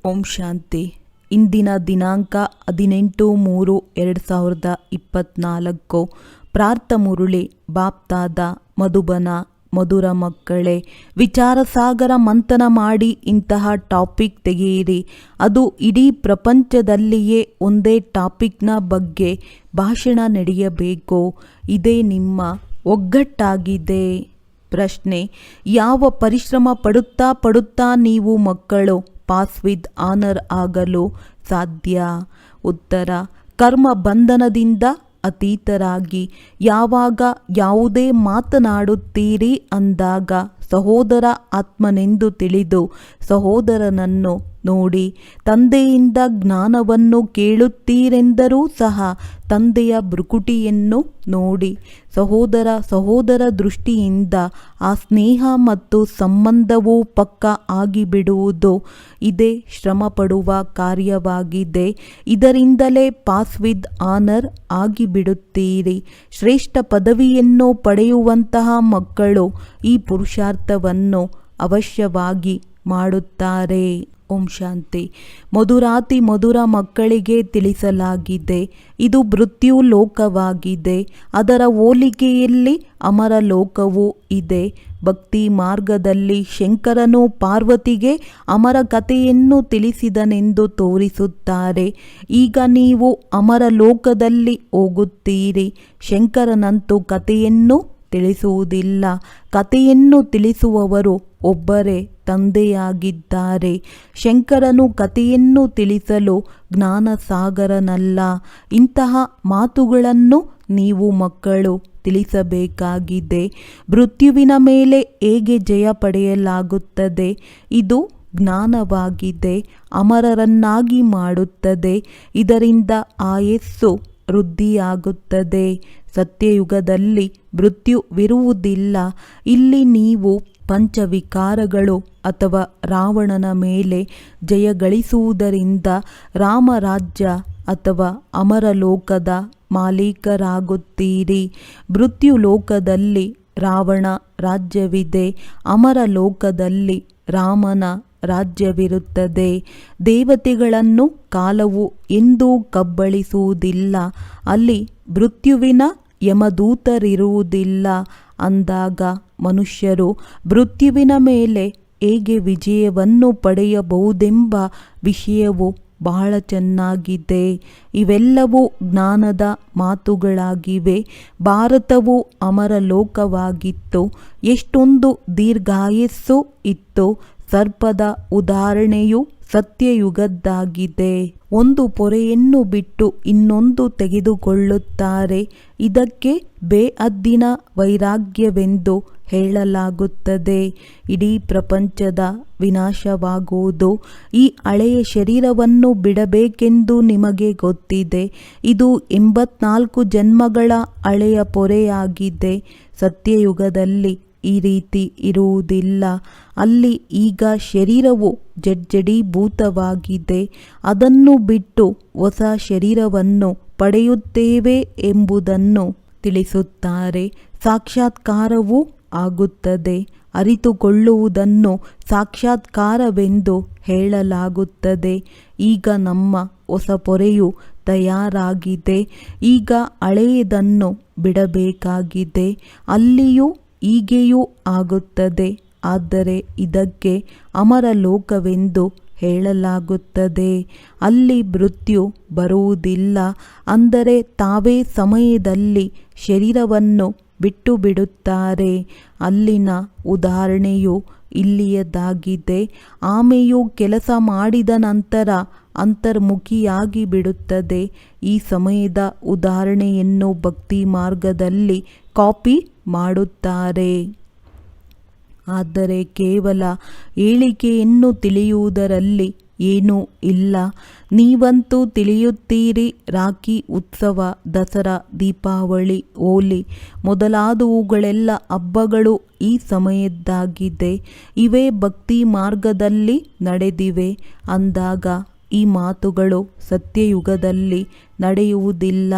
ಓಂ ಶಾಂತಿ. ಇಂದಿನ ದಿನಾಂಕ 18/3/2024. ಪ್ರಾರ್ಥ ಮುರುಳಿ ಬಾಪ್ತಾದ ಮಧುಬನ. ಮಧುರ ಮಕ್ಕಳೇ, ವಿಚಾರ ಸಾಗರ ಮಂಥನ ಮಾಡಿ ಇಂತಹ ಟಾಪಿಕ್ ತೆಗೆಯಿರಿ. ಅದು ಇಡೀ ಪ್ರಪಂಚದಲ್ಲಿಯೇ ಒಂದೇ ಟಾಪಿಕ್ನ ಬಗ್ಗೆ ಭಾಷಣ ನಡೆಯಬೇಕು. ಇದೇ ನಿಮ್ಮ ಒಗ್ಗಟ್ಟಾಗಿದೆ. ಪ್ರಶ್ನೆ: ಯಾವ ಪರಿಶ್ರಮ ಪಡುತ್ತಾ ನೀವು ಮಕ್ಕಳು ಪಾಸ್ ವಿತ್ ಆನರ್ ಆಗಲು ಸಾಧ್ಯ? ಉತ್ತರ: ಕರ್ಮ ಬಂಧನದಿಂದ ಅತೀತರಾಗಿ. ಯಾವಾಗ ಯಾವುದೇ ಮಾತನಾಡುತ್ತೀರಿ ಅಂದಾಗ ಸಹೋದರ ಆತ್ಮನೆಂದು ತಿಳಿದು ಸಹೋದರನನ್ನು ನೋಡಿ. ತಂದೆಯಿಂದ ಜ್ಞಾನವನ್ನು ಕೇಳುತ್ತೀರೆಂದರೂ ಸಹ ತಂದೆಯ ಭ್ರುಕುಟಿಯನ್ನು ನೋಡಿ. ಸಹೋದರ ದೃಷ್ಟಿಯಿಂದ ಆ ಸ್ನೇಹ ಮತ್ತು ಸಂಬಂಧವು ಪಕ್ಕಾ ಆಗಿಬಿಡುವುದು. ಇದೇ ಶ್ರಮಪಡುವ ಕಾರ್ಯವಾಗಿದೆ. ಇದರಿಂದಲೇ ಪಾಸ್ ವಿತ್ ಆನರ್ ಆಗಿಬಿಡುತ್ತೀರಿ. ಶ್ರೇಷ್ಠ ಪದವಿಯನ್ನು ಪಡೆಯುವಂತಹ ಮಕ್ಕಳು ಈ ಪುರುಷಾರ್ಥವನ್ನು ಅವಶ್ಯವಾಗಿ ಮಾಡುತ್ತಾರೆ. ಓಂ ಶಾಂತಿ. ಮಧುರಾತಿ ಮಧುರ ಮಕ್ಕಳಿಗೆ ತಿಳಿಸಲಾಗಿದೆ, ಇದು ಮೃತ್ಯು ಲೋಕವಾಗಿದೆ. ಅದರ ಹೋಲಿಕೆಯಲ್ಲಿ ಅಮರ ಲೋಕವೂ ಇದೆ. ಭಕ್ತಿ ಮಾರ್ಗದಲ್ಲಿ ಶಂಕರನು ಪಾರ್ವತಿಗೆ ಅಮರ ಕಥೆಯನ್ನು ತಿಳಿಸಿದನೆಂದು ತೋರಿಸುತ್ತಾರೆ. ಈಗ ನೀವು ಅಮರ ಲೋಕದಲ್ಲಿ ಹೋಗುತ್ತೀರಿ. ಶಂಕರನಂತೂ ಕಥೆಯನ್ನು ತಿಳಿಸುವುದಿಲ್ಲ. ಕಥೆಯನ್ನು ತಿಳಿಸುವವರು ಒಬ್ಬರೇ ತಂದೆಯಾಗಿದ್ದಾರೆ. ಶಂಕರನು ಕಥೆಯನ್ನು ತಿಳಿಸಲು ಜ್ಞಾನಸಾಗರನಲ್ಲ. ಇಂತಹ ಮಾತುಗಳನ್ನು ನೀವು ಮಕ್ಕಳು ತಿಳಿಸಬೇಕಾಗಿದೆ. ಮೃತ್ಯುವಿನ ಮೇಲೆ ಹೇಗೆ ಜಯ ಪಡೆಯಲಾಗುತ್ತದೆ? ಇದು ಜ್ಞಾನವಾಗಿದೆ. ಅಮರರನ್ನಾಗಿ ಮಾಡುತ್ತದೆ. ಇದರಿಂದ ಆಯಸ್ಸು ವೃದ್ಧಿಯಾಗುತ್ತದೆ. ಸತ್ಯಯುಗದಲ್ಲಿ ಮೃತ್ಯುವಿರುವುದಿಲ್ಲ. ಇಲ್ಲಿ ನೀವು ಪಂಚವಿಕಾರಗಳು ಅಥವಾ ರಾವಣನ ಮೇಲೆ ಜಯಗಳಿಸುವುದರಿಂದ ರಾಮರಾಜ್ಯ ಅಥವಾ ಅಮರಲೋಕದ ಮಾಲೀಕರಾಗುತ್ತೀರಿ. ಮೃತ್ಯು ಲೋಕದಲ್ಲಿ ರಾವಣ ರಾಜ್ಯವಿದೆ. ಅಮರ ಲೋಕದಲ್ಲಿ ರಾಮನ ರಾಜ್ಯವಿರುತ್ತದೆ. ದೇವತೆಗಳನ್ನು ಕಾಲವು ಎಂದೂ ಕಬ್ಬಳಿಸುವುದಿಲ್ಲ. ಅಲ್ಲಿ ಮೃತ್ಯುವಿನ ಯಮದೂತರಿರುವುದಿಲ್ಲ. ಅಂದಾಗ ಮನುಷ್ಯರು ಮೃತ್ಯುವಿನ ಮೇಲೆ ಹೇಗೆ ವಿಜಯವನ್ನು ಪಡೆಯಬಹುದೆಂಬ ವಿಷಯವು ಬಹಳ ಚೆನ್ನಾಗಿದೆ. ಇವೆಲ್ಲವೂ ಜ್ಞಾನದ ಮಾತುಗಳಾಗಿವೆ. ಭಾರತವು ಅಮರ ಲೋಕವಾಗಿತ್ತು. ಎಷ್ಟೊಂದು ದೀರ್ಘಾಯಸ್ಸು ಇತ್ತು. ಸರ್ಪದ ಉದಾಹರಣೆಯು ಸತ್ಯಯುಗದ್ದಾಗಿದೆ. ಒಂದು ಪೊರೆಯನ್ನು ಬಿಟ್ಟು ಇನ್ನೊಂದು ತೆಗೆದುಕೊಳ್ಳುತ್ತಾರೆ. ಇದಕ್ಕೆ ಬೇಅದ್ದಿನ ವೈರಾಗ್ಯವೆಂದು ಹೇಳಲಾಗುತ್ತದೆ. ಇಡೀ ಪ್ರಪಂಚದ ವಿನಾಶವಾಗುವುದು. ಈ ಹಳೆಯ ಶರೀರವನ್ನು ಬಿಡಬೇಕೆಂದು ನಿಮಗೆ ಗೊತ್ತಿದೆ. ಇದು 84 ಜನ್ಮಗಳ ಹಳೆಯ ಪೊರೆಯಾಗಿದೆ. ಸತ್ಯಯುಗದಲ್ಲಿ ಈ ರೀತಿ ಇರುವುದಿಲ್ಲ. ಅಲ್ಲಿ ಈಗ ಶರೀರವು ಜಡ್ಜಡೀಭೂತವಾಗಿದೆ. ಅದನ್ನು ಬಿಟ್ಟು ಹೊಸ ಶರೀರವನ್ನು ಪಡೆಯುತ್ತೇವೆ ಎಂಬುದನ್ನು ತಿಳಿಸುತ್ತಾರೆ. ಸಾಕ್ಷಾತ್ಕಾರವೂ ಆಗುತ್ತದೆ. ಅರಿತುಕೊಳ್ಳುವುದನ್ನು ಸಾಕ್ಷಾತ್ಕಾರವೆಂದು ಹೇಳಲಾಗುತ್ತದೆ. ಈಗ ನಮ್ಮ ಹೊಸ ಪೊರೆಯು ತಯಾರಾಗಿದೆ. ಈಗ ಹಳೆಯದನ್ನು ಬಿಡಬೇಕಾಗಿದೆ. ಅಲ್ಲಿಯೂ ಹೀಗೆಯೂ ಆಗುತ್ತದೆ. ಆದರೆ ಇದಕ್ಕೆ ಅಮರ ಲೋಕವೆಂದು ಹೇಳಲಾಗುತ್ತದೆ. ಅಲ್ಲಿ ಮೃತ್ಯು ಬರುವುದಿಲ್ಲ. ಅಂದರೆ ತಾವೇ ಸಮಯದಲ್ಲಿ ಶರೀರವನ್ನು ಬಿಟ್ಟು ಬಿಡುತ್ತಾರೆ. ಅಲ್ಲಿನ ಉದಾಹರಣೆಯು ಇಲ್ಲಿಯದಾಗಿದೆ. ಆಮೆಯು ಕೆಲಸ ಮಾಡಿದ ನಂತರ ಅಂತರ್ಮುಖಿಯಾಗಿ ಬಿಡುತ್ತದೆ. ಈ ಸಮಯದ ಉದಾಹರಣೆಯನ್ನು ಭಕ್ತಿ ಮಾರ್ಗದಲ್ಲಿ ಕಾಪಿ ಮಾಡುತ್ತಾರೆ. ಆದರೆ ಕೇವಲ ಹೇಳಿಕೆಯನ್ನು ತಿಳಿಯುವುದರಲ್ಲಿ ಏನೂ ಇಲ್ಲ. ನೀವಂತೂ ತಿಳಿಯುತ್ತೀರಿ. ರಾಖಿ ಉತ್ಸವ, ದಸರಾ, ದೀಪಾವಳಿ, ಹೋಲಿ ಮೊದಲಾದವುಗಳೆಲ್ಲ ಹಬ್ಬಗಳು ಈ ಸಮಯದ್ದಾಗಿದೆ. ಇವೇ ಭಕ್ತಿ ಮಾರ್ಗದಲ್ಲಿ ನಡೆದಿವೆ. ಅಂದಾಗ ಈ ಮಾತುಗಳು ಸತ್ಯಯುಗದಲ್ಲಿ ನಡೆಯುವುದಿಲ್ಲ.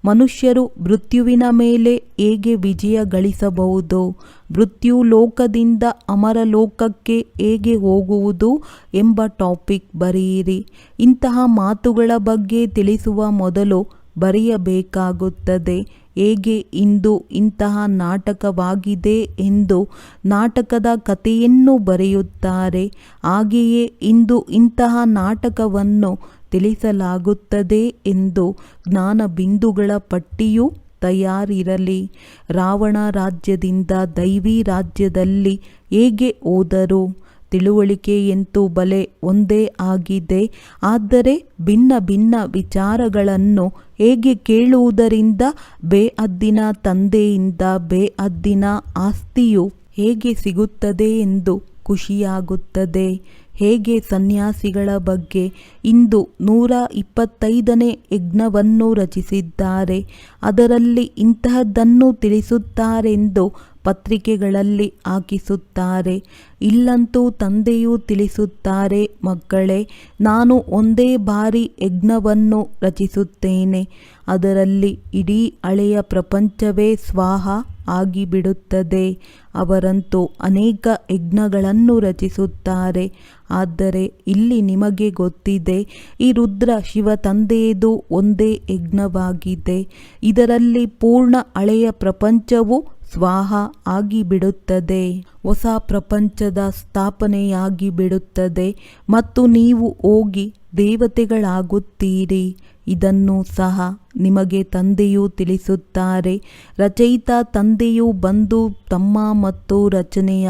ಮನುಷ್ಯರು ಮೃತ್ಯುವಿನ ಮೇಲೆ ಹೇಗೆ ವಿಜಯ ಗಳಿಸಬಹುದು, ಮೃತ್ಯು ಲೋಕದಿಂದ ಅಮರಲೋಕಕ್ಕೆ ಹೇಗೆ ಹೋಗುವುದು ಎಂಬ ಟಾಪಿಕ್ ಬರೆಯಿರಿ. ಇಂತಹ ಮಾತುಗಳ ಬಗ್ಗೆ ತಿಳಿಸುವ ಮೊದಲು ಬರೆಯಬೇಕಾಗುತ್ತದೆ. ಹೇಗೆ ಇಂದು ಇಂತಹ ನಾಟಕವಾಗಿದೆ ಎಂದು ನಾಟಕದ ಕಥೆಯನ್ನು ಬರೆಯುತ್ತಾರೆ, ಹಾಗೆಯೇ ಇಂದು ಇಂತಹ ನಾಟಕವನ್ನು ತಿಳಿಸಲಾಗುತ್ತದೆ ಎಂದು ಜ್ಞಾನ ಬಿಂದುಗಳ ಪಟ್ಟಿಯು ತಯಾರಿರಲಿ. ರಾವಣ ರಾಜ್ಯದಿಂದ ದೈವಿ ರಾಜ್ಯದಲ್ಲಿ ಹೇಗೆ ಹೋದರು? ತಿಳುವಳಿಕೆಯಂತೂ ಬಲೆ ಒಂದೇ ಆಗಿದೆ, ಆದರೆ ಭಿನ್ನ ಭಿನ್ನ ವಿಚಾರಗಳನ್ನು ಹೇಗೆ ಕೇಳುವುದರಿಂದ ಬೇಹದ್ದಿನ ತಂದೆಯಿಂದ ಬೇಹದ್ದಿನ ಆಸ್ತಿಯು ಹೇಗೆ ಸಿಗುತ್ತದೆ ಎಂದು ಖುಷಿಯಾಗುತ್ತದೆ. ಹೇಗೆ ಸನ್ಯಾಸಿಗಳ ಬಗ್ಗೆ ಇಂದು 125ನೇ ಯಜ್ಞವನ್ನು ರಚಿಸಿದ್ದಾರೆ, ಅದರಲ್ಲಿ ಇಂತಹದ್ದನ್ನು ತಿಳಿಸುತ್ತಾರೆಂದು ಪತ್ರಿಕೆಗಳಲ್ಲಿ ಹಾಕಿಸುತ್ತಾರೆ. ಇಲ್ಲಂತೂ ತಂದೆಯೂ ತಿಳಿಸುತ್ತಾರೆ, ಮಕ್ಕಳೇ, ನಾನು ಒಂದೇ ಬಾರಿ ಯಜ್ಞವನ್ನು ರಚಿಸುತ್ತೇನೆ, ಅದರಲ್ಲಿ ಇಡೀ ಹಳೆಯ ಪ್ರಪಂಚವೇ ಸ್ವಾಹ ಆಗಿಬಿಡುತ್ತದೆ. ಅವರಂತೂ ಅನೇಕ ಯಜ್ಞಗಳನ್ನು ರಚಿಸುತ್ತಾರೆ, ಆದರೆ ಇಲ್ಲಿ ನಿಮಗೆ ಗೊತ್ತಿದೆ, ಈ ರುದ್ರ ಶಿವ ತಂದೆಯದು ಒಂದೇ ಯಜ್ಞವಾಗಿದೆ. ಇದರಲ್ಲಿ ಪೂರ್ಣ ಹಳೆಯ ಪ್ರಪಂಚವು ಸ್ವಾಹ ಆಗಿಬಿಡುತ್ತದೆ, ಹೊಸ ಪ್ರಪಂಚದ ಸ್ಥಾಪನೆಯಾಗಿ ಬಿಡುತ್ತದೆ ಮತ್ತು ನೀವು ಹೋಗಿ ದೇವತೆಗಳಾಗುತ್ತೀರಿ. ಇದನ್ನು ಸಹ ನಿಮಗೆ ತಂದೆಯು ತಿಳಿಸುತ್ತಾರೆ. ರಚಯಿತ ತಂದೆಯು ಬಂದು ತಮ್ಮ ಮತ್ತು ರಚನೆಯ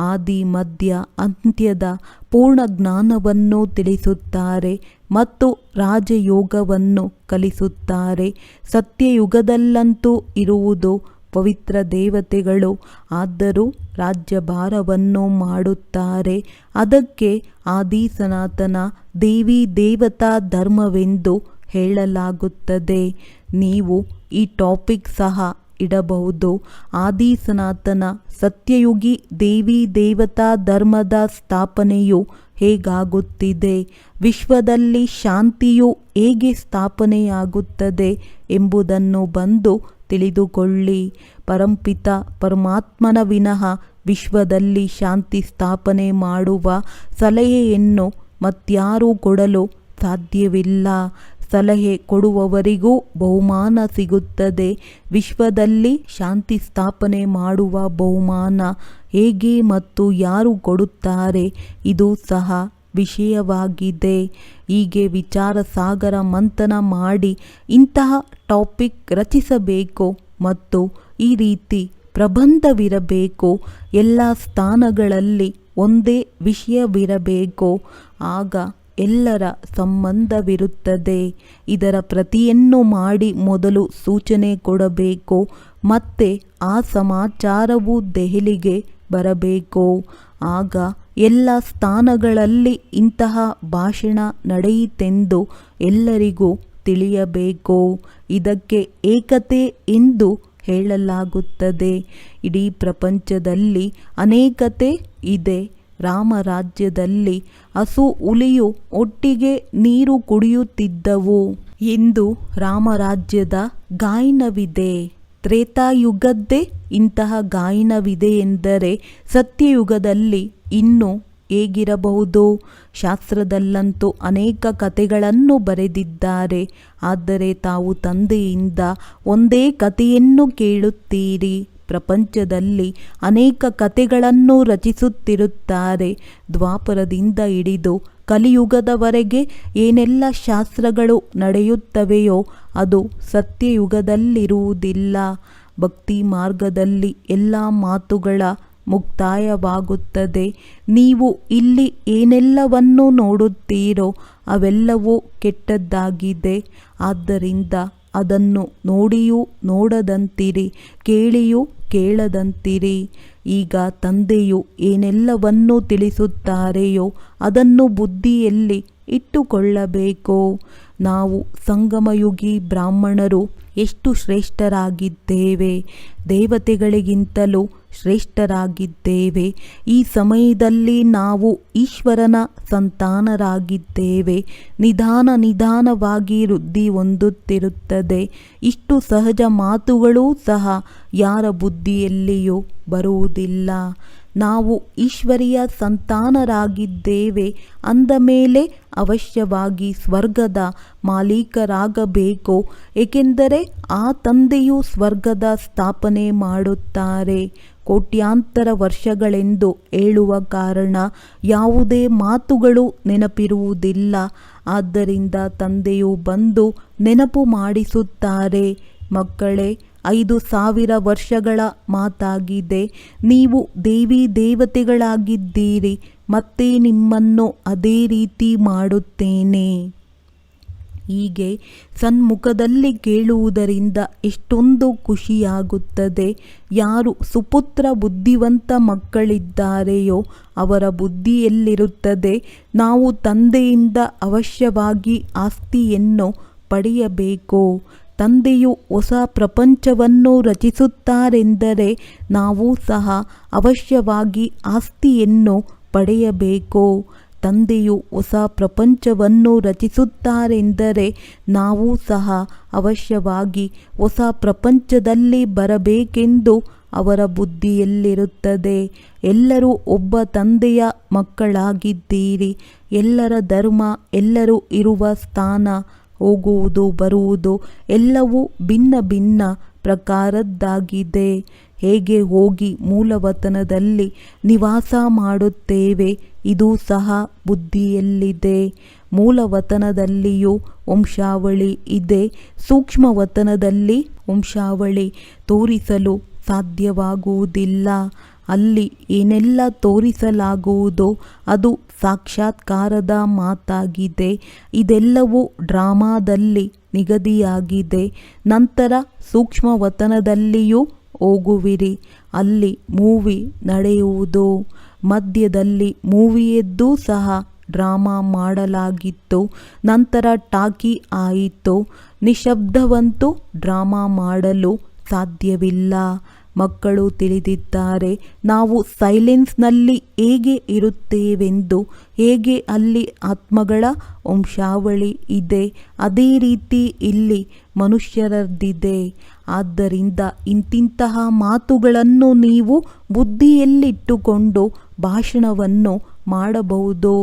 ಆದಿ ಮಧ್ಯ ಅಂತ್ಯದ ಪೂರ್ಣ ಜ್ಞಾನವನ್ನು ತಿಳಿಸುತ್ತಾರೆ ಮತ್ತು ರಾಜಯೋಗವನ್ನು ಕಲಿಸುತ್ತಾರೆ. ಸತ್ಯಯುಗದಲ್ಲಂತೂ ಇರುವುದು ಪವಿತ್ರ ದೇವತೆಗಳು, ಆದರೂ ರಾಜ್ಯಭಾರವನ್ನು ಮಾಡುತ್ತಾರೆ. ಅದಕ್ಕೆ ಆದಿ ಸನಾತನ ದೇವಿ ದೇವತಾ ಧರ್ಮವೆಂದು ಹೇಳಲಾಗುತ್ತದೆ. ನೀವು ಈ ಟಾಪಿಕ್ ಸಹ ಇಡಬಹುದು. ಆದಿ ಸನಾತನ ಸತ್ಯಯುಗಿ ದೇವಿ ದೇವತಾ ಧರ್ಮದ ಸ್ಥಾಪನೆಯು ಹೇಗಾಗುತ್ತಿದೆ, ವಿಶ್ವದಲ್ಲಿ ಶಾಂತಿಯು ಹೇಗೆ ಸ್ಥಾಪನೆಯಾಗುತ್ತದೆ ಎಂಬುದನ್ನು ಬಂದು ತಿಳಿದುಕೊಳ್ಳಿ. ಪರಂಪಿತ ಪರಮಾತ್ಮನ ವಿನಃ ವಿಶ್ವದಲ್ಲಿ ಶಾಂತಿ ಸ್ಥಾಪನೆ ಮಾಡುವ ಸಲಹೆಯನ್ನು ಮತ್ಯಾರೂ ಕೊಡಲು ಸಾಧ್ಯವಿಲ್ಲ. ಸಲಹೆ ಕೊಡುವವರಿಗೂ ಬಹುಮಾನ ಸಿಗುತ್ತದೆ. ವಿಶ್ವದಲ್ಲಿ ಶಾಂತಿ ಸ್ಥಾಪನೆ ಮಾಡುವ ಬಹುಮಾನ ಹೇಗೆ ಮತ್ತು ಯಾರು ಕೊಡುತ್ತಾರೆ, ಇದು ಸಹ ವಿಷಯವಾಗಿದೆ. ಹೀಗೆ ವಿಚಾರ ಸಾಗರ ಮಂಥನ ಮಾಡಿ ಇಂತಹ ಟಾಪಿಕ್ ರಚಿಸಬೇಕು ಮತ್ತು ಈ ರೀತಿ ಪ್ರಬಂಧವಿರಬೇಕು. ಎಲ್ಲ ಸ್ಥಾನಗಳಲ್ಲಿ ಒಂದೇ ವಿಷಯವಿರಬೇಕು, ಆಗ ಎಲ್ಲರ ಸಂಬಂಧವಿರುತ್ತದೆ. ಇದರ ಪ್ರತಿಯನ್ನು ಮಾಡಿ ಮೊದಲು ಸೂಚನೆ ಕೊಡಬೇಕು, ಮತ್ತೆ ಆ ಸಮಾಚಾರವು ದೆಹಲಿಗೆ ಬರಬೇಕು. ಆಗ ಎಲ್ಲ ಸ್ಥಾನಗಳಲ್ಲಿ ಇಂತಹ ಭಾಷಣ ನಡೆಯಿತೆಂದು ಎಲ್ಲರಿಗೂ ತಿಳಿಯಬೇಕು. ಇದಕ್ಕೆ ಏಕತೆ ಎಂದು ಹೇಳಲಾಗುತ್ತದೆ. ಇಡೀ ಪ್ರಪಂಚದಲ್ಲಿ ಅನೇಕತೆ ಇದೆ. ರಾಮರಾಜ್ಯದಲ್ಲಿ ಹಸು ಹುಲಿಯು ಒಟ್ಟಿಗೆ ನೀರು ಕುಡಿಯುತ್ತಿದ್ದವು ಎಂದು ರಾಮರಾಜ್ಯದ ಗಾಯನವಿದೆ. ತ್ರೇತಾಯುಗದ್ದೇ ಇಂತಹ ಗಾಯನವಿದೆ ಎಂದರೆ ಸತ್ಯಯುಗದಲ್ಲಿ ಇನ್ನೂ ಹೇಗಿರಬಹುದು? ಶಾಸ್ತ್ರದಲ್ಲಂತೂ ಅನೇಕ ಕಥೆಗಳನ್ನು ಬರೆದಿದ್ದಾರೆ, ಆದರೆ ತಾವು ತಂದೆಯಿಂದ ಒಂದೇ ಕಥೆಯನ್ನು ಕೇಳುತ್ತೀರಿ. ಪ್ರಪಂಚದಲ್ಲಿ ಅನೇಕ ಕಥೆಗಳನ್ನು ರಚಿಸುತ್ತಿರುತ್ತಾರೆ. ದ್ವಾಪರದಿಂದ ಹಿಡಿದು ಕಲಿಯುಗದವರೆಗೆ ಏನೆಲ್ಲ ಶಾಸ್ತ್ರಗಳು ನಡೆಯುತ್ತವೆಯೋ ಅದು ಸತ್ಯಯುಗದಲ್ಲಿರುವುದಿಲ್ಲ. ಭಕ್ತಿ ಮಾರ್ಗದಲ್ಲಿ ಎಲ್ಲ ಮಾತುಗಳ ಮುಕ್ತಾಯವಾಗುತ್ತದೆ. ನೀವು ಇಲ್ಲಿ ಏನೆಲ್ಲವನ್ನು ನೋಡುತ್ತೀರೋ ಅವೆಲ್ಲವೂ ಕೆಟ್ಟದ್ದಾಗಿದೆ. ಆದ್ದರಿಂದ ಅದನ್ನು ನೋಡಿಯೂ ನೋಡದಂತಿರಿ, ಕೇಳಿಯೂ ಕೇಳದಂತಿರಿ. ಈಗ ತಂದೆಯು ಏನೆಲ್ಲವನ್ನು ತಿಳಿಸುತ್ತಾರೆಯೋ ಅದನ್ನು ಬುದ್ಧಿಯಲ್ಲಿ ಇಟ್ಟುಕೊಳ್ಳಬೇಕು. ನಾವು ಸಂಗಮಯುಗಿ ಬ್ರಾಹ್ಮಣರು ಎಷ್ಟು ಶ್ರೇಷ್ಠರಾಗಿದ್ದೇವೆ. ದೇವತೆಗಳಿಗಿಂತಲೂ ಶ್ರೇಷ್ಠರಾಗಿದ್ದೇವೆ. ಈ ಸಮಯದಲ್ಲಿ ನಾವು ಈಶ್ವರನ ಸಂತಾನರಾಗಿದ್ದೇವೆ. ನಿಧಾನವಾಗಿ ವೃದ್ಧಿ ಹೊಂದುತ್ತಿರುತ್ತದೆ. ಇಷ್ಟು ಸಹಜ ಮಾತುಗಳೂ ಸಹ ಯಾರ ಬುದ್ಧಿಯಲ್ಲಿಯೂ ಬರುವುದಿಲ್ಲ. ನಾವು ಈಶ್ವರಿಯ ಸಂತಾನರಾಗಿದ್ದೇವೆ ಅಂದ ಮೇಲೆ ಅವಶ್ಯವಾಗಿ ಸ್ವರ್ಗದ ಮಾಲೀಕರಾಗಬೇಕು. ಏಕೆಂದರೆ ಆ ತಂದೆಯು ಸ್ವರ್ಗದ ಸ್ಥಾಪನೆ ಮಾಡುತ್ತಾರೆ. ಕೋಟ್ಯಾಂತರ ವರ್ಷಗಳೆಂದು ಹೇಳುವ ಕಾರಣ ಯಾವುದೇ ಮಾತುಗಳು ನೆನಪಿರುವುದಿಲ್ಲ. ಆದ್ದರಿಂದ ತಂದೆಯು ಬಂದು ನೆನಪು ಮಾಡಿಸುತ್ತಾರೆ. ಮಕ್ಕಳೇ, 5000 ವರ್ಷಗಳ ಮಾತಾಗಿದೆ. ನೀವು ದೇವಿ ದೇವತೆಗಳಾಗಿದ್ದೀರಿ. ಮತ್ತೆ ನಿಮ್ಮನ್ನು ಅದೇ ರೀತಿ ಮಾಡುತ್ತೇನೆ. ಹೀಗೆ ಸನ್ಮುಖದಲ್ಲಿ ಕೇಳುವುದರಿಂದ ಎಷ್ಟೊಂದು ಖುಷಿಯಾಗುತ್ತದೆ. ಯಾರು ಸುಪುತ್ರ ಬುದ್ಧಿವಂತ ಮಕ್ಕಳಿದ್ದಾರೆಯೋ ಅವರ ಬುದ್ಧಿಯಲ್ಲಿರುತ್ತದೆ, ನಾವು ತಂದೆಯಿಂದ ಅವಶ್ಯವಾಗಿ ಆಸ್ತಿಯನ್ನು ಪಡೆಯಬೇಕು. ತಂದೆಯು ಹೊಸ ಪ್ರಪಂಚವನ್ನು ರಚಿಸುತ್ತಾರೆಂದರೆ ನಾವು ಸಹ ಅವಶ್ಯವಾಗಿ ಆಸ್ತಿಯನ್ನು ಪಡೆಯಬೇಕು. ತಂದೆಯು ಹೊಸ ಪ್ರಪಂಚವನ್ನು ರಚಿಸುತ್ತಾರೆಂದರೆ ನಾವು ಸಹ ಅವಶ್ಯವಾಗಿ ಹೊಸ ಪ್ರಪಂಚದಲ್ಲಿ ಬರಬೇಕೆಂದು ಅವರ ಬುದ್ಧಿಯಲ್ಲಿರುತ್ತದೆ. ಎಲ್ಲರೂ ಒಬ್ಬ ತಂದೆಯ ಮಕ್ಕಳಾಗಿದ್ದೀರಿ. ಎಲ್ಲರ ಧರ್ಮ, ಎಲ್ಲರೂ ಇರುವ ಸ್ಥಾನ, ಹೋಗುವುದು ಬರುವುದು ಎಲ್ಲವೂ ಭಿನ್ನ ಭಿನ್ನ ಪ್ರಕಾರದ್ದಾಗಿದೆ. ಹೇಗೆ ಹೋಗಿ ಮೂಲವತನದಲ್ಲಿ ನಿವಾಸ ಮಾಡುತ್ತೇವೆ, ಇದು ಸಹ ಬುದ್ಧಿಯಲ್ಲಿದೆ. ಮೂಲವತನದಲ್ಲಿಯೂ ವಂಶಾವಳಿ ಇದೆ. ಸೂಕ್ಷ್ಮವತನದಲ್ಲಿ ವಂಶಾವಳಿ ತೋರಿಸಲು ಸಾಧ್ಯವಾಗುವುದಿಲ್ಲ. ಅಲ್ಲಿ ಏನೆಲ್ಲ ತೋರಿಸಲಾಗುವುದೋ ಅದು ಸಾಕ್ಷಾತ್ಕಾರದ ಮಾತಾಗಿದೆ. ಇದೆಲ್ಲವೂ ಡ್ರಾಮಾದಲ್ಲಿ ನಿಗದಿಯಾಗಿದೆ. ನಂತರ ಸೂಕ್ಷ್ಮವತನದಲ್ಲಿಯೂ ಹೋಗುವಿರಿ. ಅಲ್ಲಿ ಮೂವಿ ನಡೆಯುವುದು. ಮಧ್ಯದಲ್ಲಿ ಮೂವಿಯದ್ದು ಸಹ ಡ್ರಾಮಾ ಮಾಡಲಾಗಿತ್ತು. ನಂತರ ಟಾಕಿ ಆಯಿತು. ನಿಶಬ್ದವಂತೂ ಡ್ರಾಮಾ ಮಾಡಲು ಸಾಧ್ಯವಿಲ್ಲ. ಮಕ್ಕಳು ತಿಳಿದಿದ್ದಾರೆ. ನಾವು ಸೈಲೆನ್ಸ್ನಲ್ಲಿ ಹೇಗೆ ಇರುತ್ತೇವೆಂದು, ಹೇಗೆ ಅಲ್ಲಿ ಆತ್ಮಗಳ ವಂಶಾವಳಿ ಇದೆ, ಅದೇ ರೀತಿ ಇಲ್ಲಿ ಮನುಷ್ಯರದ್ದಿದೆ. ಆದ್ದರಿಂದ ಇಂತಿಂತಹ ಮಾತುಗಳನ್ನು ನೀವು ಬುದ್ಧಿಯಲ್ಲಿಟ್ಟುಕೊಂಡು ಭಾಷಣವನ್ನು ಮಾಡಬಹುದು.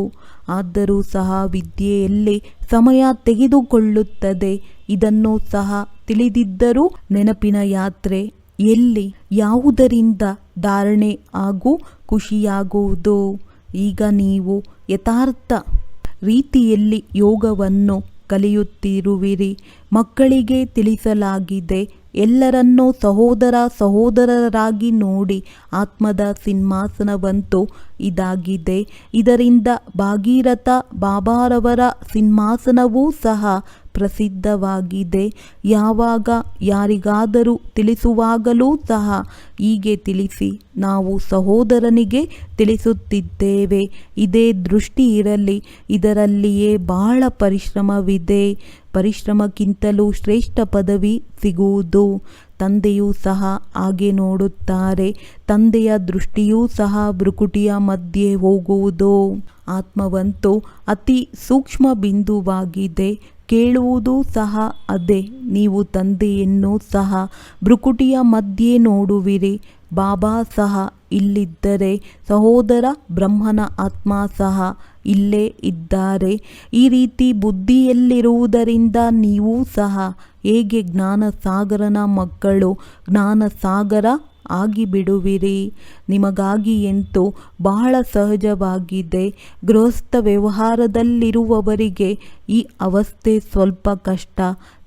ಆದರೂ ಸಹ ವಿದ್ಯೆಯಲ್ಲಿ ಸಮಯ ತೆಗೆದುಕೊಳ್ಳುತ್ತದೆ. ಇದನ್ನು ಸಹ ತಿಳಿದಿದ್ದರೂ ನೆನಪಿನ ಯಾತ್ರೆ ಎಲ್ಲಿ, ಯಾವುದರಿಂದ ಧಾರಣೆ ಹಾಗೂ ಖುಷಿಯಾಗುವುದು. ಈಗ ನೀವು ಯಥಾರ್ಥ ರೀತಿಯಲ್ಲಿ ಯೋಗವನ್ನು ಕಲಿಯುತ್ತಿರುವಿರಿ. ಮಕ್ಕಳಿಗೆ ತಿಳಿಸಲಾಗಿದೆ, ಎಲ್ಲರನ್ನೂ ಸಹೋದರರಾಗಿ ನೋಡಿ. ಆತ್ಮದ ಸಿಂಹಾಸನವಂತೂ ಇದಾಗಿದೆ. ಇದರಿಂದ ಭಾಗೀರಥ ಬಾಬಾರವರ ಸಿಂಹಾಸನವೂ ಸಹ ಪ್ರಸಿದ್ಧವಾಗಿದೆ. ಯಾವಾಗ ಯಾರಿಗಾದರೂ ತಿಳಿಸುವಾಗಲೂ ಸಹ ಹೀಗೆ ತಿಳಿಸಿ, ನಾವು ಸಹೋದರನಿಗೆ ತಿಳಿಸುತ್ತಿದ್ದೇವೆ. ಇದೇ ದೃಷ್ಟಿ ಇರಲಿ. ಇದರಲ್ಲಿಯೇ ಬಹಳ ಪರಿಶ್ರಮವಿದೆ. ಪರಿಶ್ರಮಕ್ಕಿಂತಲೂ ಶ್ರೇಷ್ಠ ಪದವಿ ಸಿಗುವುದು. ತಂದೆಯೂ ಸಹ ಹಾಗೆ ನೋಡುತ್ತಾರೆ. ತಂದೆಯ ದೃಷ್ಟಿಯೂ ಸಹ ಭ್ರುಕುಟಿಯ ಮಧ್ಯೆ ಹೋಗುವುದು. ಆತ್ಮವಂತೂ ಅತಿ ಸೂಕ್ಷ್ಮ ಬಿಂದುವಾಗಿದೆ. ಕೇಳುವುದು ಸಹ ಅದೇ. ನೀವು ತಂದೆಯನ್ನು ಸಹ ಭ್ರುಕುಟಿಯ ಮಧ್ಯೆ ನೋಡುವಿರಿ. ಬಾಬಾ ಸಹ ಇಲ್ಲಿದ್ದರೆ ಸಹೋದರ ಬ್ರಹ್ಮನ ಆತ್ಮ ಸಹ ಇಲ್ಲೇ ಇದ್ದಾರೆ. ಈ ರೀತಿ ಬುದ್ಧಿಯಲ್ಲಿರುವುದರಿಂದ ನೀವು ಸಹ ಹೇಗೆ ಜ್ಞಾನಸಾಗರನ ಮಕ್ಕಳು ಜ್ಞಾನಸಾಗರ ಆಗಿಬಿಡುವಿರಿ. ನಿಮಗಾಗಿ ಎಂತೂ ಬಹಳ ಸಹಜವಾಗಿದೆ. ಗೃಹಸ್ಥ ವ್ಯವಹಾರದಲ್ಲಿರುವವರಿಗೆ ಈ ಅವಸ್ಥೆ ಸ್ವಲ್ಪ ಕಷ್ಟ.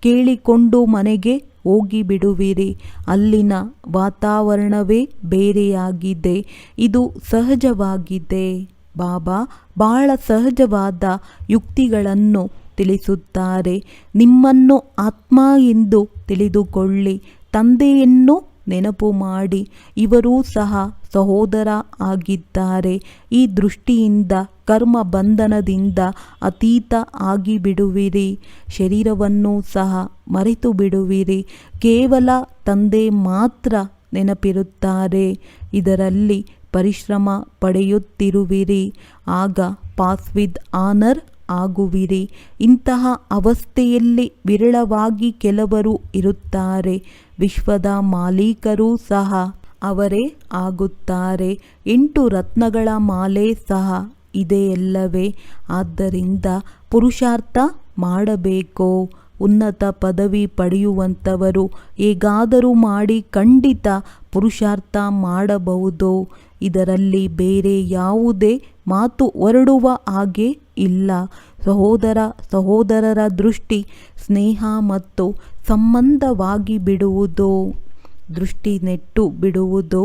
ಕೇಳಿಕೊಂಡು ಮನೆಗೆ ಹೋಗಿಬಿಡುವಿರಿ. ಅಲ್ಲಿನ ವಾತಾವರಣವೇ ಬೇರೆಯಾಗಿದೆ. ಇದು ಸಹಜವಾಗಿದೆ. ಬಾಬಾ ಬಹಳ ಸಹಜವಾದ ಯುಕ್ತಿಗಳನ್ನು ತಿಳಿಸುತ್ತಾರೆ. ನಿಮ್ಮನ್ನು ಆತ್ಮ ಎಂದು ತಿಳಿದುಕೊಳ್ಳಿ. ತಂದೆಯನ್ನು ನೆನಪು ಮಾಡಿ. ಇವರೂ ಸಹ ಸಹೋದರ ಆಗಿದ್ದಾರೆ. ಈ ದೃಷ್ಟಿಯಿಂದ ಕರ್ಮ ಬಂಧನದಿಂದ ಅತೀತ ಆಗಿಬಿಡುವಿರಿ. ಶರೀರವನ್ನು ಸಹ ಮರೆತು ಬಿಡುವಿರಿ. ಕೇವಲ ತಂದೆ ಮಾತ್ರ ನೆನಪಿರುತ್ತಾರೆ. ಇದರಲ್ಲಿ ಪರಿಶ್ರಮ ಪಡೆಯುತ್ತಿರುವಿರಿ. ಆಗ ಪಾಸ್ ವಿತ್ ಆನರ್ ಆಗುವಿರಿ. ಇಂತಹ ಅವಸ್ಥೆಯಲ್ಲಿ ವಿರಳವಾಗಿ ಕೆಲವರು ಇರುತ್ತಾರೆ. ವಿಶ್ವದ ಮಾಲೀಕರೂ ಸಹ ಅವರೇ ಆಗುತ್ತಾರೆ. 8 ರತ್ನಗಳ ಮಾಲೆ ಸಹ ಇದೆಯಲ್ಲವೇ? ಆದ್ದರಿಂದ ಪುರುಷಾರ್ಥ ಮಾಡಬೇಕು. ಉನ್ನತ ಪದವಿ ಪಡೆಯುವಂಥವರು ಹೇಗಾದರೂ ಮಾಡಿ ಖಂಡಿತ ಪುರುಷಾರ್ಥ ಮಾಡಬಹುದು. ಇದರಲ್ಲಿ ಬೇರೆ ಯಾವುದೇ ಮಾತು ಹೊರಡುವ ಹಾಗೆ ಇಲ್ಲ. ಸಹೋದರರ ದೃಷ್ಟಿ ಸ್ನೇಹ ಮತ್ತು ಸಂಬಂಧವಾಗಿ ಬಿಡುವುದು, ದೃಷ್ಟಿ ನೆಟ್ಟು ಬಿಡುವುದು.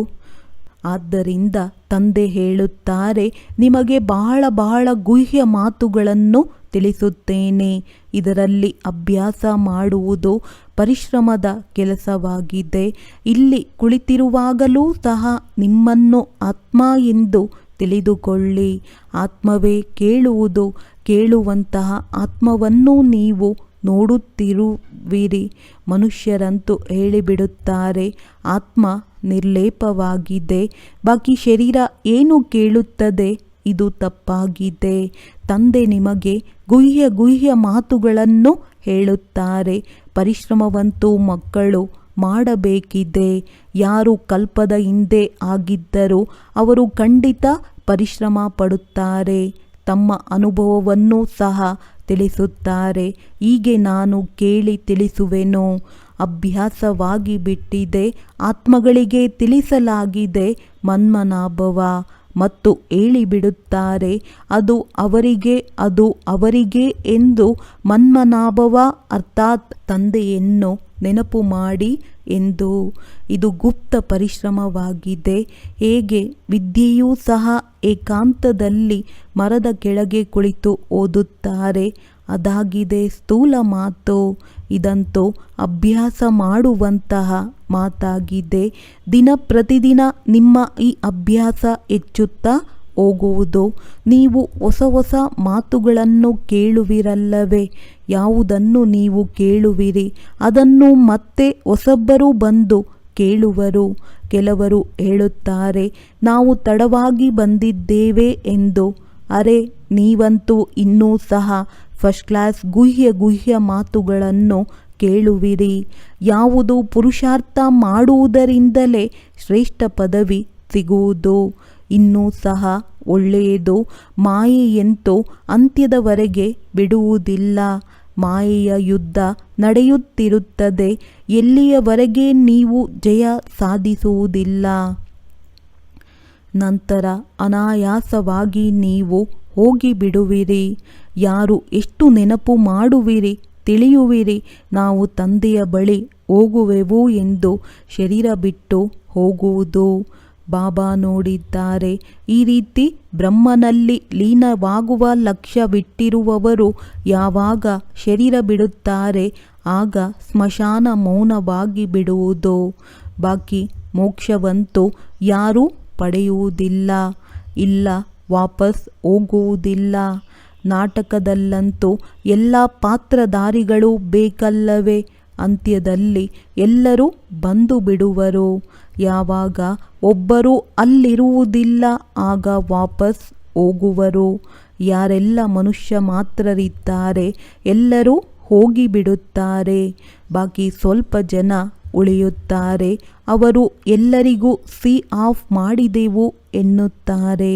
ಆದ್ದರಿಂದ ತಂದೆ ಹೇಳುತ್ತಾರೆ, ನಿಮಗೆ ಬಹಳ ಗುಹ್ಯ ಮಾತುಗಳನ್ನು ತಿಳಿಸುತ್ತೇನೆ. ಇದರಲ್ಲಿ ಅಭ್ಯಾಸ ಮಾಡುವುದು ಪರಿಶ್ರಮದ ಕೆಲಸವಾಗಿದೆ. ಇಲ್ಲಿ ಕುಳಿತಿರುವಾಗಲೂ ಸಹ ನಿಮ್ಮನ್ನು ಆತ್ಮ ಎಂದು ತಿಳಿದುಕೊಳ್ಳಿ. ಆತ್ಮವೇ ಕೇಳುವುದು. ಕೇಳುವಂತಹ ಆತ್ಮವನ್ನು ನೀವು ನೋಡುತ್ತಿರುವಿರಿ. ಮನುಷ್ಯರಂತೂ ಹೇಳಿಬಿಡುತ್ತಾರೆ, ಆತ್ಮ ನಿರ್ಲೇಪವಾಗಿದೆ, ಬಾಕಿ ಶರೀರ ಏನು ಕೇಳುತ್ತದೆ. ಇದು ತಪ್ಪಾಗಿದೆ. ತಂದೆ ನಿಮಗೆ ಗುಹ್ಯ ಮಾತುಗಳನ್ನು ಹೇಳುತ್ತಾರೆ. ಪರಿಶ್ರಮವಂತೂ ಮಕ್ಕಳು ಮಾಡಬೇಕಿದೆ. ಯಾರು ಕಲ್ಪದ ಹಿಂದೆ ಆಗಿದ್ದರೂ ಅವರು ಖಂಡಿತ ಪರಿಶ್ರಮ ಪಡುತ್ತಾರೆ. ತಮ್ಮ ಅನುಭವವನ್ನು ಸಹ ತಿಳಿಸುತ್ತಾರೆ. ಹೀಗೆ ನಾನು ಕೇಳಿ ತಿಳಿಸುವೆನು. ಅಭ್ಯಾಸವಾಗಿ ಬಿಟ್ಟಿದೆ. ಆತ್ಮಗಳಿಗೆ ತಿಳಿಸಲಾಗಿದೆ ಮನ್ಮನಾಭವ ಮತ್ತು ಹೇಳಿಬಿಡುತ್ತಾರೆ, ಅದು ಅವರಿಗೆ ಎಂದು. ಮನ್ಮನಾಭವ ಅರ್ಥಾತ್ ತಂದೆಯನ್ನು ನೆನಪು ಮಾಡಿ ಎಂದು. ಇದು ಗುಪ್ತ ಪರಿಶ್ರಮವಾಗಿದೆ. ಹೇಗೆ ವಿದ್ಯೆಯೂ ಸಹ ಏಕಾಂತದಲ್ಲಿ ಮರದ ಕೆಳಗೆ ಕುಳಿತು ಓದುತ್ತಾರೆ. ಅದಾಗಿದೆ ಸ್ಥೂಲ ಮಾತು. ಇದಂತೂ ಅಭ್ಯಾಸ ಮಾಡುವಂತಹ ಮಾತಾಗಿದೆ. ಪ್ರತಿದಿನ ನಿಮ್ಮ ಈ ಅಭ್ಯಾಸ ಹೆಚ್ಚುತ್ತಾ ಹೋಗುವುದು. ನೀವು ಹೊಸ ಮಾತುಗಳನ್ನು ಕೇಳುವಿರಲ್ಲವೇ? ಯಾವುದನ್ನು ನೀವು ಕೇಳುವಿರಿ ಅದನ್ನು ಮತ್ತೆ ಹೊಸಬ್ಬರು ಬಂದು ಕೇಳುವರು. ಕೆಲವರು ಹೇಳುತ್ತಾರೆ, ನಾವು ತಡವಾಗಿ ಬಂದಿದ್ದೇವೆ ಎಂದು. ಅರೆ, ನೀವಂತೂ ಇನ್ನೂ ಸಹ ಫಸ್ಟ್ ಕ್ಲಾಸ್ ಗುಹ್ಯ ಮಾತುಗಳನ್ನು ಕೇಳುವಿರಿ. ಯಾವುದು ಪುರುಷಾರ್ಥ ಮಾಡುವುದರಿಂದಲೇ ಶ್ರೇಷ್ಠ ಪದವಿ ಸಿಗುವುದು. ಇನ್ನೂ ಸಹ ಒಳ್ಳೆಯದು. ಮಾಯೆಯಂತೂ ಅಂತ್ಯದವರೆಗೆ ಬಿಡುವುದಿಲ್ಲ. ಮಾಯೆಯ ಯುದ್ಧ ನಡೆಯುತ್ತಿರುತ್ತದೆ. ಎಲ್ಲಿಯವರೆಗೆ ನೀವು ಜಯ ಸಾಧಿಸುವುದಿಲ್ಲ. ನಂತರ ಅನಾಯಾಸವಾಗಿ ನೀವು ಹೋಗಿಬಿಡುವಿರಿ. ಯಾರು ಎಷ್ಟು ನೆನಪು ಮಾಡುವಿರಿ, ತಿಳಿಯುವಿರಿ, ನಾವು ತಂದೆಯ ಬಳಿ ಹೋಗುವೆವು ಎಂದು ಶರೀರ ಬಿಟ್ಟು ಹೋಗುವುದು. ಬಾಬಾ ನೋಡಿದ್ದಾರೆ. ಈ ರೀತಿ ಬ್ರಹ್ಮನಲ್ಲಿ ಲೀನವಾಗುವ ಲಕ್ಷ್ಯವಿಟ್ಟಿರುವವರು ಯಾವಾಗ ಶರೀರ ಬಿಡುತ್ತಾರೆ ಆಗ ಸ್ಮಶಾನ ಮೌನವಾಗಿ ಬಿಡುವುದು. ಬಾಕಿ ಮೋಕ್ಷವಂತೂ ಯಾರೂ ಪಡೆಯುವುದಿಲ್ಲ. ಇಲ್ಲ, ವಾಪಸ್ ಹೋಗುವುದಿಲ್ಲ. ನಾಟಕದಲ್ಲಂತೂ ಎಲ್ಲ ಪಾತ್ರಧಾರಿಗಳು ಬೇಕಲ್ಲವೇ? ಅಂತ್ಯದಲ್ಲಿ ಎಲ್ಲರೂ ಬಂದು ಬಿಡುವರು. ಯಾವಾಗ ಒಬ್ಬರು ಅಲ್ಲಿರುವುದಿಲ್ಲ ಆಗ ವಾಪಸ್ ಹೋಗುವರು. ಯಾರೆಲ್ಲ ಮನುಷ್ಯ ಮಾತ್ರರಿದ್ದಾರೆ ಎಲ್ಲರೂ ಹೋಗಿಬಿಡುತ್ತಾರೆ. ಬಾಕಿ ಸ್ವಲ್ಪ ಜನ ಉಳಿಯುತ್ತಾರೆ. ಅವರು ಎಲ್ಲರಿಗೂ ಆಫ್ ಮಾಡಿದೆವು ಎನ್ನುತ್ತಾರೆ.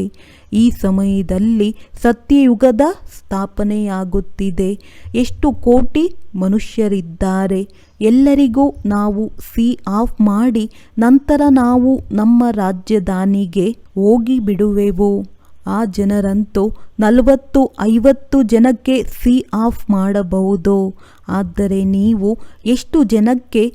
ಈ ಸಮಯದಲ್ಲಿ ಸತ್ಯಯುಗದ ಸ್ಥಾಪನೆಯಾಗುತ್ತಿದೆ. ಎಷ್ಟು ಕೋಟಿ ಮನುಷ್ಯರಿದ್ದಾರೆ. ಎಲ್ಲರಿಗೂ ನಾವು ಆಫ್ ಮಾಡಿ ನಂತರ ನಾವು ನಮ್ಮ ರಾಜಧಾನಿಗೆ ಹೋಗಿ ಬಿಡುವೆವು. ಆ ಜನರಂತೂ 40-50 ಜನಕ್ಕೆ ಆಫ್ ಮಾಡಬಹುದು. ಆದರೆ ನೀವು ಎಷ್ಟು ಜನಕ್ಕೆ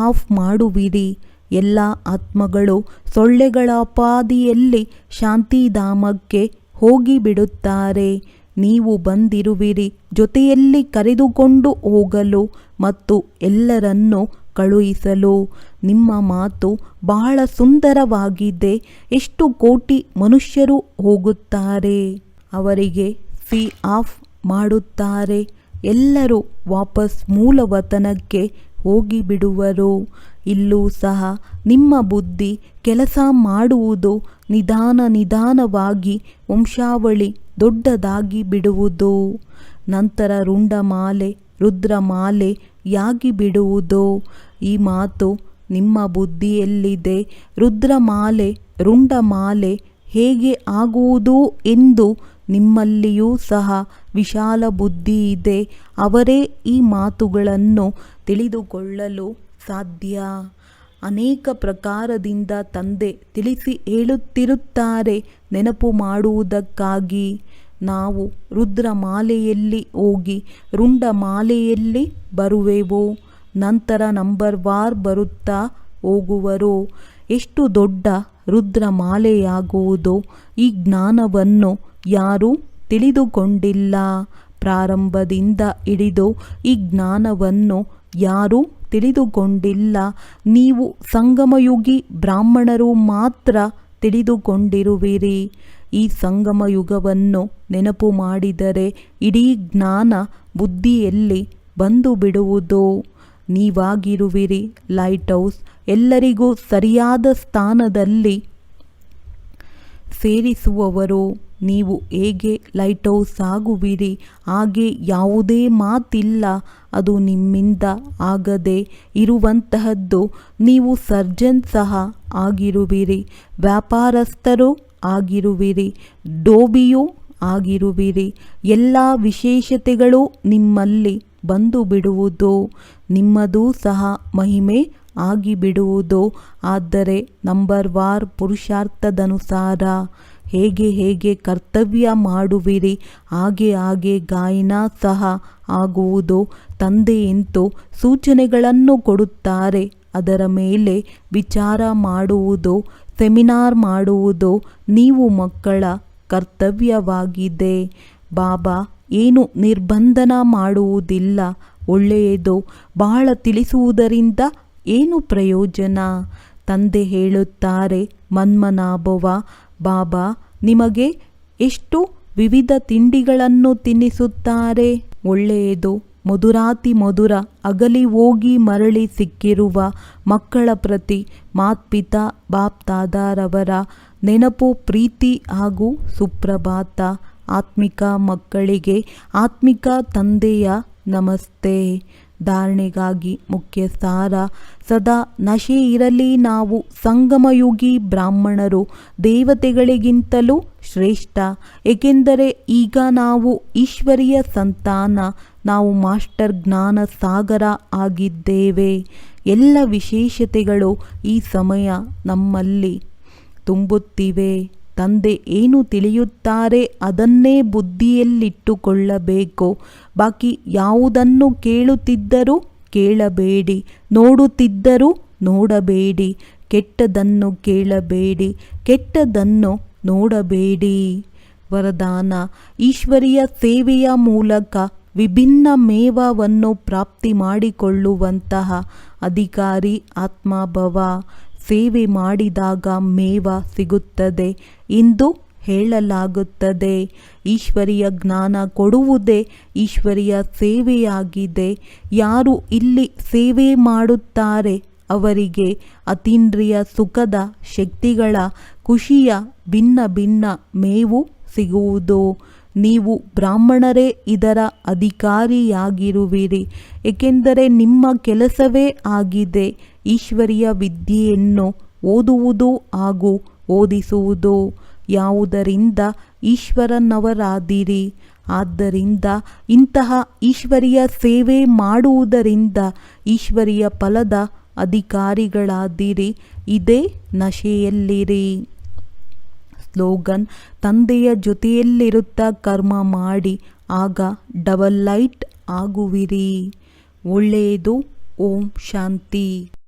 ಆಫ್ ಮಾಡುವಿರಿ? ಎಲ್ಲ ಆತ್ಮಗಳು ಸೊಳ್ಳೆಗಳ ಅಪಾದಿಯಲ್ಲಿ ಶಾಂತಿಧಾಮಕ್ಕೆ ಹೋಗಿಬಿಡುತ್ತಾರೆ. ನೀವು ಬಂದಿರುವಿರಿ ಜೊತೆಯಲ್ಲಿ ಕರೆದುಕೊಂಡು ಹೋಗಲು ಮತ್ತು ಎಲ್ಲರನ್ನೂ ಕಳುಹಿಸಲು. ನಿಮ್ಮ ಮಾತು ಬಹಳ ಸುಂದರವಾಗಿದೆ. ಎಷ್ಟು ಕೋಟಿ ಮನುಷ್ಯರು ಹೋಗುತ್ತಾರೆ, ಅವರಿಗೆ ಆಫ್ ಮಾಡುತ್ತಾರೆ. ಎಲ್ಲರೂ ವಾಪಸ್ ಮೂಲವತನಕ್ಕೆ ಹೋಗಿಬಿಡುವರು. ಇಲ್ಲೂ ಸಹ ನಿಮ್ಮ ಬುದ್ಧಿ ಕೆಲಸ ಮಾಡುವುದು ನಿಧಾನವಾಗಿ ವಂಶಾವಳಿ ದೊಡ್ಡದಾಗಿ ಬಿಡುವುದು. ನಂತರ ರುಂಡಮಾಲೆ ರುದ್ರಮಾಲೆಯಾಗಿ ಬಿಡುವುದು. ಈ ಮಾತು ನಿಮ್ಮ ಬುದ್ಧಿಯಲ್ಲಿದೆ. ರುದ್ರಮಾಲೆ ರುಂಡಮಾಲೆ ಹೇಗೆ ಆಗುವುದು ಎಂದು ನಿಮ್ಮಲ್ಲಿಯೂ ಸಹ ವಿಶಾಲ ಬುದ್ಧಿ ಇದೆ. ಅವರೇ ಈ ಮಾತುಗಳನ್ನು ತಿಳಿದುಕೊಳ್ಳಲು ಸಾಧ್ಯ. ಅನೇಕ ಪ್ರಕಾರದಿಂದ ತಂದೆ ತಿಳಿಸಿ ಹೇಳುತ್ತಿರುತ್ತಾರೆ ನೆನಪು ಮಾಡುವುದಕ್ಕಾಗಿ. ನಾವು ರುದ್ರಮಾಲೆಯಲ್ಲಿ ಹೋಗಿ ರುಂಡಮಾಲೆಯಲ್ಲಿ ಬರುವೆವು. ನಂತರ ನಂಬರ್ ವಾರ್ ಬರುತ್ತಾ ಹೋಗುವರು. ಎಷ್ಟು ದೊಡ್ಡ ರುದ್ರಮಾಲೆಯಾಗುವುದು ಈ ಜ್ಞಾನವನ್ನು ಯಾರೂ ತಿಳಿದುಕೊಂಡಿಲ್ಲ. ಪ್ರಾರಂಭದಿಂದ ಹಿಡಿದು ಈ ಜ್ಞಾನವನ್ನು ಯಾರೂ ತಿಳಿದುಕೊಂಡಿಲ್ಲ. ನೀವು ಸಂಗಮಯುಗಿ ಬ್ರಾಹ್ಮಣರು ಮಾತ್ರ ತಿಳಿದುಕೊಂಡಿರುವಿರಿ. ಈ ಸಂಗಮಯುಗವನ್ನು ನೆನಪು ಮಾಡಿದರೆ ಇಡೀ ಜ್ಞಾನ ಬುದ್ಧಿಯಲ್ಲಿ ಬಂದು ಬಿಡುವುದು. ನೀವಾಗಿರುವಿರಿ ಲೈಟ್ ಹೌಸ್. ಎಲ್ಲರಿಗೂ ಸರಿಯಾದ ಸ್ಥಾನದಲ್ಲಿ ಸೇರಿಸುವವರು. ನೀವು ಹೇಗೆ ಲೈಟ್ ಹೌಸ್ ಆಗುವಿರಿ ಹಾಗೆ ಯಾವುದೇ ಮಾತಿಲ್ಲ. ಅದು ನಿಮ್ಮಿಂದ ಆಗದೆ ಇರುವಂತಹದ್ದು. ನೀವು ಸರ್ಜನ್ ಸಹ ಆಗಿರುವಿರಿ, ವ್ಯಾಪಾರಸ್ಥರು ಆಗಿರುವಿರಿ, ಡೋಬಿಯೂ ಆಗಿರುವಿರಿ. ಎಲ್ಲ ವಿಶೇಷತೆಗಳು ನಿಮ್ಮಲ್ಲಿ ಬಂದು ಬಿಡುವುದು. ನಿಮ್ಮದೂ ಸಹ ಮಹಿಮೆ ಆಗಿಬಿಡುವುದು. ಆದರೆ ನಂಬರ್ ವಾರ್ ಪುರುಷಾರ್ಥದನುಸಾರ ಹೇಗೆ ಕರ್ತವ್ಯ ಮಾಡುವಿರಿ ಹಾಗೆ ಗಾಯನ ಸಹ ಆಗುವುದು. ತಂದೆಯಂತೂ ಸೂಚನೆಗಳನ್ನು ಕೊಡುತ್ತಾರೆ. ಅದರ ಮೇಲೆ ವಿಚಾರ ಮಾಡುವುದು, ಸೆಮಿನಾರ್ ಮಾಡುವುದು ನೀವು ಮಕ್ಕಳ ಕರ್ತವ್ಯವಾಗಿದೆ. ಬಾಬಾ ಏನು ನಿರ್ಬಂಧನ ಮಾಡುವುದಿಲ್ಲ. ಒಳ್ಳೆಯದು ಬಹಳ ತಿಳಿಸುವುದರಿಂದ ಏನು ಪ್ರಯೋಜನ? ತಂದೆ ಹೇಳುತ್ತಾರೆ ಮನ್ಮನಾಭವ. ಬಾಬಾ ನಿಮಗೆ ಎಷ್ಟು ವಿವಿಧ ತಿಂಡಿಗಳನ್ನು ತಿನ್ನಿಸುತ್ತಾರೆ. ಒಳ್ಳೆಯದು ಮಧುರಾತಿ ಮಧುರ ಅಗಲಿ ಹೋಗಿ ಮರಳಿ ಸಿಕ್ಕಿರುವ ಮಕ್ಕಳ ಪ್ರತಿ ಮಾತ್ಪಿತಾ ಬಾಪ್ ದಾದಾರವರ ನೆನಪು, ಪ್ರೀತಿ ಹಾಗೂ ಸುಪ್ರಭಾತ. ಆತ್ಮಿಕ ಮಕ್ಕಳಿಗೆ ಆತ್ಮಿಕ ತಂದೆಯ ನಮಸ್ತೆ. ಧಾರಣೆಗಾಗಿ ಮುಖ್ಯ ಸಾರ. ಸದಾ ನಶೆ ಇರಲಿ. ನಾವು ಸಂಗಮಯುಗಿ ಬ್ರಾಹ್ಮಣರು ದೇವತೆಗಳಿಗಿಂತಲೂ ಶ್ರೇಷ್ಠ. ಏಕೆಂದರೆ ಈಗ ನಾವು ಈಶ್ವರಿಯ ಸಂತಾನ. ನಾವು ಮಾಸ್ಟರ್ ಜ್ಞಾನ ಸಾಗರ ಆಗಿದ್ದೇವೆ. ಎಲ್ಲ ವಿಶೇಷತೆಗಳು ಈ ಸಮಯ ನಮ್ಮಲ್ಲಿ ತುಂಬುತ್ತಿವೆ. ತಂದೆ ಏನು ತಿಳಿಯುತ್ತಾರೆ ಅದನ್ನೇ ಬುದ್ಧಿಯಲ್ಲಿಟ್ಟುಕೊಳ್ಳಬೇಕು. ಬಾಕಿ ಯಾವುದನ್ನು ಕೇಳುತ್ತಿದ್ದರೂ ಕೇಳಬೇಡಿ, ನೋಡುತ್ತಿದ್ದರೂ ನೋಡಬೇಡಿ. ಕೆಟ್ಟದನ್ನು ಕೇಳಬೇಡಿ, ಕೆಟ್ಟದನ್ನು ನೋಡಬೇಡಿ. ವರದಾನ. ಈಶ್ವರಿಯ ಸೇವೆಯ ಮೂಲಕ ವಿಭಿನ್ನ ಮೇವವನ್ನು ಪ್ರಾಪ್ತಿ ಮಾಡಿಕೊಳ್ಳುವಂತಹ ಅಧಿಕಾರಿ ಆತ್ಮಭವ. ಸೇವೆ ಮಾಡಿದಾಗ ಮೇವ ಸಿಗುತ್ತದೆ ಎಂದು ಹೇಳಲಾಗುತ್ತದೆ. ಈಶ್ವರಿಯ ಜ್ಞಾನ ಕೊಡುವುದೇ ಈಶ್ವರಿಯ ಸೇವೆಯಾಗಿದೆ. ಯಾರು ಇಲ್ಲಿ ಸೇವೆ ಮಾಡುತ್ತಾರೆ ಅವರಿಗೆ ಅತೀಂದ್ರಿಯ ಸುಖದ ಶಕ್ತಿಗಳ ಖುಷಿಯ ಭಿನ್ನ ಮೇವು ಸಿಗುವುದು. ನೀವು ಬ್ರಾಹ್ಮಣರೇ ಇದರ ಅಧಿಕಾರಿಯಾಗಿರುವಿರಿ. ಏಕೆಂದರೆ ನಿಮ್ಮ ಕೆಲಸವೇ ಆಗಿದೆ ಈಶ್ವರಿಯ ವಿದ್ಯೆಯನ್ನು ಓದುವುದು ಹಾಗೂ ಓದಿಸುವುದು. ಯಾವುದರಿಂದ ಈಶ್ವರನವರಾದಿರಿ. ಆದ್ದರಿಂದ ಇಂತಹ ಈಶ್ವರಿಯ ಸೇವೆ ಮಾಡುವುದರಿಂದ ಈಶ್ವರಿಯ ಫಲದ ಅಧಿಕಾರಿಗಳಾದಿರಿ. ಇದೇ ನಶೆಯಲ್ಲಿರಿ. ಸ್ಲೋಗನ್. ತಂದೆಯ ಜೊತೆಯಲ್ಲಿರುತ್ತಾ ಕರ್ಮ ಮಾಡಿ ಆಗ ಡಬಲ್ ಲೈಟ್ ಆಗುವಿರಿ. ಒಳ್ಳೆಯದು. ಓಂ ಶಾಂತಿ.